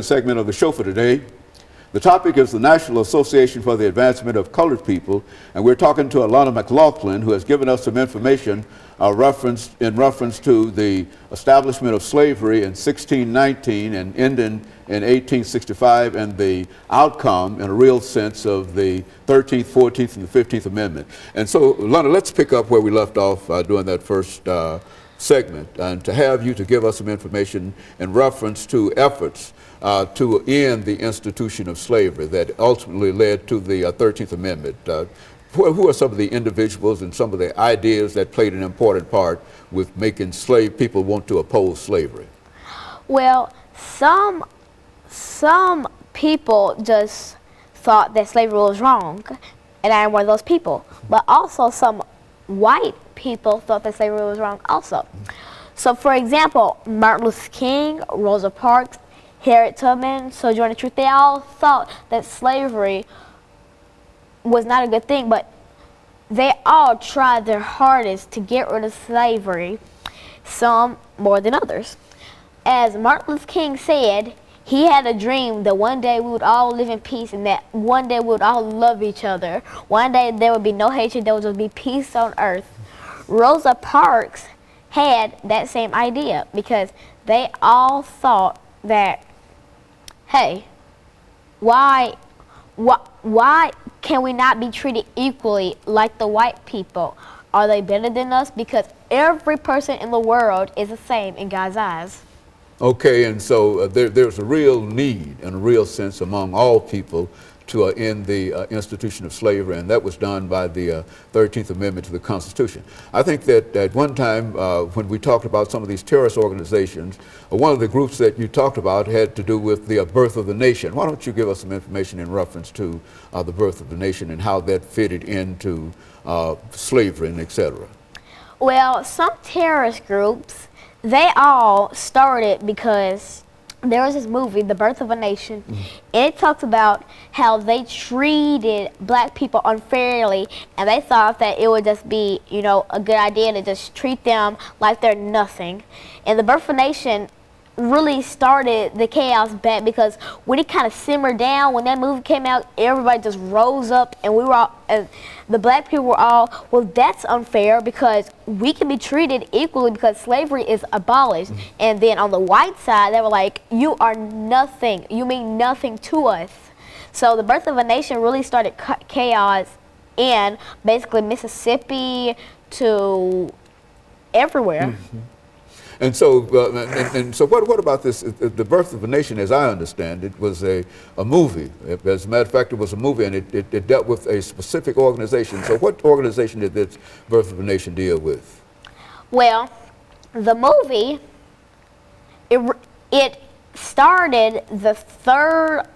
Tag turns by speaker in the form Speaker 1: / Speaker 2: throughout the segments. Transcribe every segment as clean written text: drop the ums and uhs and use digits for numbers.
Speaker 1: Segment of the show for today. The topic is the National Association for the Advancement of Colored People, and we're talking to Alana McLaughlin, who has given us some information in reference to the establishment of slavery in 1619 and ending in 1865, and the outcome, in a real sense, of the 13th, 14th, and the 15th Amendment. And so, Alana, let's pick up where we left off during that first segment, and to have you to give us some information in reference to efforts to end the institution of slavery that ultimately led to the 13th Amendment. Who are some of the individuals and some of the ideas that played an important part with making people want to oppose slavery?
Speaker 2: Well, some people just thought that slavery was wrong, and I am one of those people. But also some white people thought that slavery was wrong also. So, for example, Martin Luther King, Rosa Parks, Harriet Tubman, Sojourner Truth, they all thought that slavery was not a good thing, but they all tried their hardest to get rid of slavery, some more than others. As Martin Luther King said, he had a dream that one day we would all live in peace and that one day we would all love each other. One day there would be no hatred, there would just be peace on earth. Rosa Parks had that same idea because they all thought that, hey, why can we not be treated equally like the white people? Are they better than us? Because every person in the world is the same in God's eyes.
Speaker 1: Okay, and so there's a real need and a real sense among all people to end the institution of slavery, and that was done by the 13th Amendment to the Constitution. I think that at one time when we talked about some of these terrorist organizations, one of the groups that you talked about had to do with the birth of the nation. Why don't you give us some information in reference to the birth of the nation and how that fitted into slavery and et cetera?
Speaker 2: Well, some terrorist groups, they all started because there was this movie, The Birth of a Nation, and it talks about how they treated black people unfairly, and they thought that it would just be, you know, a good idea to just treat them like they're nothing. And The Birth of a Nation really started the chaos back because when it kind of simmered down, when that movie came out, everybody just rose up, and we were all, the black people were all, well, that's unfair because we can be treated equally because slavery is abolished. And then on the white side, they were like, you are nothing, you mean nothing to us. So The Birth of a Nation really started chaos in basically Mississippi to everywhere.
Speaker 1: And so, so what about this? The Birth of a Nation, as I understand it, was a movie. As a matter of fact, it was a movie, and it dealt with a specific organization. So what organization did this Birth of a Nation deal with? Well,
Speaker 2: the movie, it started the third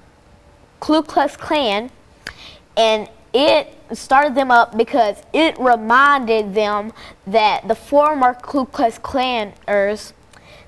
Speaker 2: Ku Klux Klan, and it started them up because it reminded them that the former Ku Klux Klaners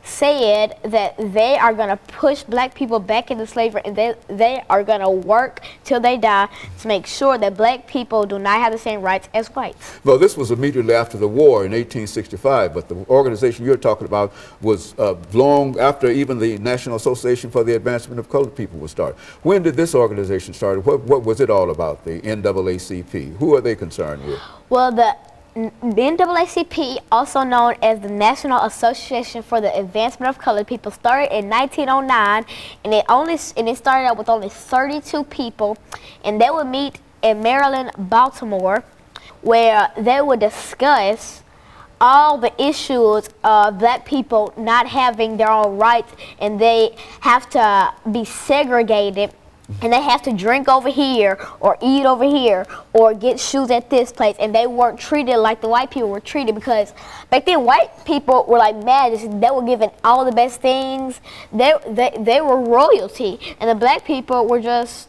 Speaker 2: said that they are going to push black people back into slavery, and they are going to work till they die to make sure that black people do not have the same rights as whites.
Speaker 1: Well, this was immediately after the war in 1865, but the organization you're talking about was long after even the National Association for the Advancement of Colored People was started. When did this organization start? What was it all about, the NAACP? Who are they concerned with?
Speaker 2: Well, the NAACP, also known as the National Association for the Advancement of Colored People, started in 1909, and it started out with only 32 people, and they would meet in Maryland, Baltimore, where they would discuss all the issues of black people not having their own rights, and they have to be segregated. And they have to drink over here, or eat over here, or get shoes at this place, and they weren't treated like the white people were treated, because back then white people were like mad. They were given all the best things. They were royalty, and the black people were just,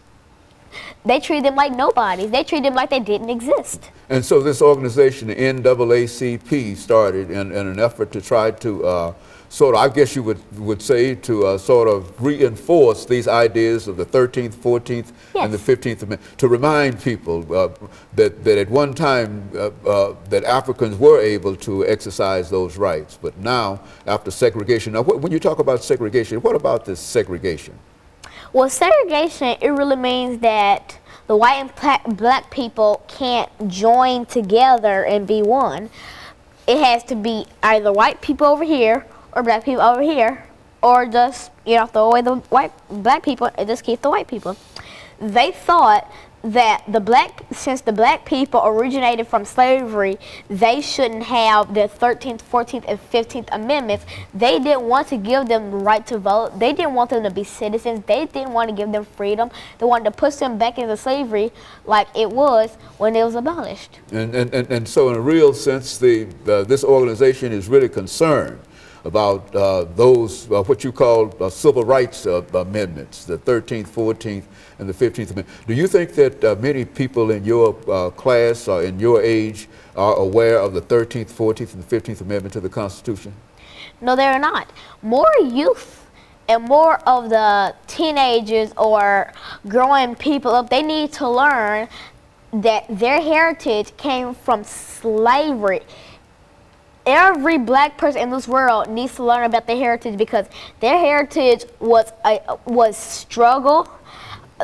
Speaker 2: they treated them like nobodies. They treated them like they didn't exist.
Speaker 1: And so this organization, the NAACP, started in an effort to try to sort of, I guess you would say, to sort of reinforce these ideas of the 13th, 14th, and the 15th Amendment, to remind people that at one time that Africans were able to exercise those rights, but now, after segregation, now when you talk about segregation, what about this segregation?
Speaker 2: Well, segregation, it really means that the white and black people can't join together and be one. It has to be either white people over here or black people over here, or just, you know, throw away the black people and just keep the white people. They thought that since the black people originated from slavery, they shouldn't have the 13th, 14th, and 15th Amendments. They didn't want to give them the right to vote. They didn't want them to be citizens. They didn't want to give them freedom. They wanted to push them back into slavery like it was when it was abolished.
Speaker 1: And so in a real sense, this organization is really concerned about those, what you call civil rights amendments, the 13th, 14th, and the 15th Amendment. Do you think that many people in your class or in your age are aware of the 13th, 14th, and the 15th Amendment to the Constitution?
Speaker 2: No, they're not. More youth and more of the teenagers or growing people up, they need to learn that their heritage came from slavery. Every black person in this world needs to learn about their heritage, because their heritage was struggle,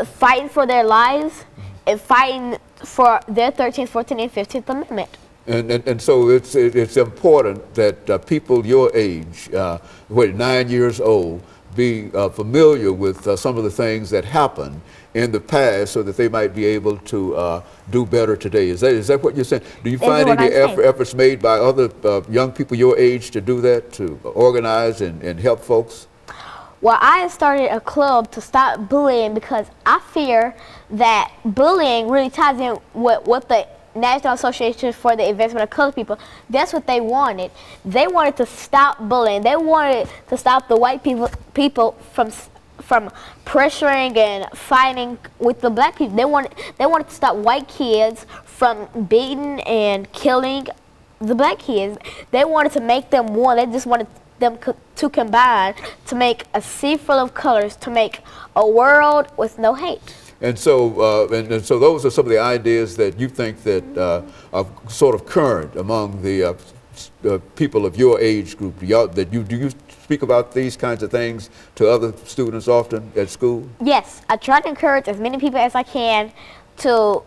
Speaker 2: fighting for their lives, and fighting for their 13th, 14th, and 15th Amendment.
Speaker 1: And so it's important that people your age, 9 years old, be familiar with some of the things that happened in the past, so that they might be able to do better today. Is that what you're saying? Do you find any efforts made by other young people your age to do that, to organize and help folks?
Speaker 2: Well, I started a club to stop bullying, because I fear that bullying really ties in with what the National Association for the Advancement of Colored People, that's what they wanted. They wanted to stop bullying. They wanted to stop the white people from pressuring and fighting with the black people. They wanted to stop white kids from beating and killing the black kids. They wanted to make them one. They just wanted them to combine to make a sea full of colors, to make a world with no hate.
Speaker 1: And so, so those are some of the ideas that you think that are sort of current among the people of your age group. Do you speak about these kinds of things to other students often at school?
Speaker 2: Yes, I try to encourage as many people as I can to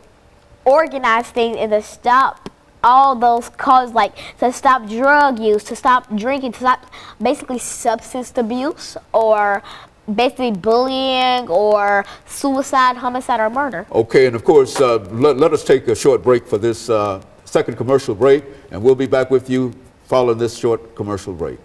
Speaker 2: organize things and to stop all those causes, like to stop drug use, to stop drinking, to stop basically substance abuse, or basically bullying, or suicide, homicide, or murder.
Speaker 1: Okay, and of course, let us take a short break for this second commercial break, and we'll be back with you following this short commercial break.